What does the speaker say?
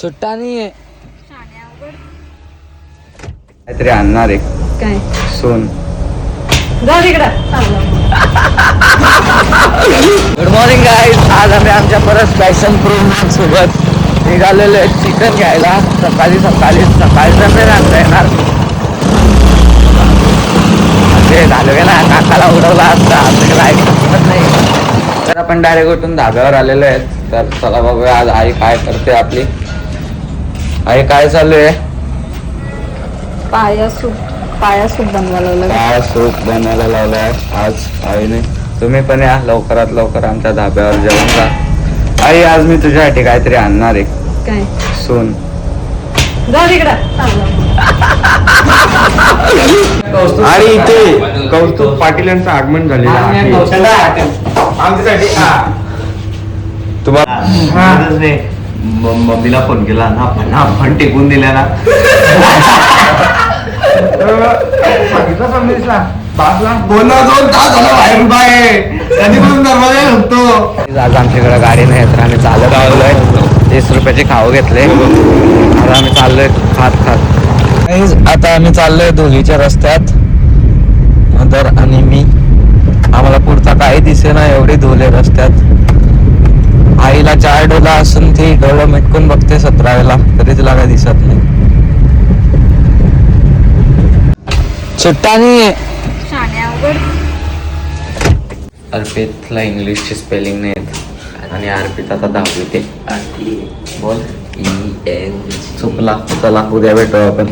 सुट्टा नाहीये. काहीतरी आणणार आहे. काय सोन. जा तिकडं. Good morning guys. आज आम्ही आमच्या परत पॅशन प्रो सोबत निघालेलो आहे चिकन घ्यायला. सकाळी सकाळचं नाही आणता येणार ते झालं ना, काकाला उडवला असता ऐकत नाही. तर आपण डायरेक्ट उठून धाब्यावर आलेलो आहेत. तर चला बघूया आज आई काय करते आपली. आई काय चालू आहे? पाया सूप बनवायला काय सूप बनायला लावलं आहे आज आईने. तुम्ही पण या लवकरात लवकर आमच्या धाब्यावर जेवण जा. आई आज मी तुझ्यासाठी काहीतरी आणणार आहे. काय सोन. जा तिकडं. आणि इथे कौस्तुभ पाटील यांचं आगमन झालेलं आहे. तुम्हाला मम्मीला फोन केला ना, पण टेकून दिल्या ना. आज आमच्याकडे गाडी नाही तर आम्ही चालत आलोय. 30 रुपयाचे खाऊ घेतले. आता आम्ही चाललोय खात. आता आम्ही चाललोय धुलीच्या रस्त्यात. मदर आणि मी. आम्हाला पुढचा काही दिसे ना एवढी धुले रस्त्यात. आईला 4 डोला असून ती डोळं मिटकून बघते 17 वेळेला तरी तिला काही दिसत नाही. सुट्टा नाहीये. अर्पितला इंग्लिशची स्पेलिंग नाही येत आणि अर्पित आता 10वीत आहे. बोल चुकला. चला उद्या भेटू आपण.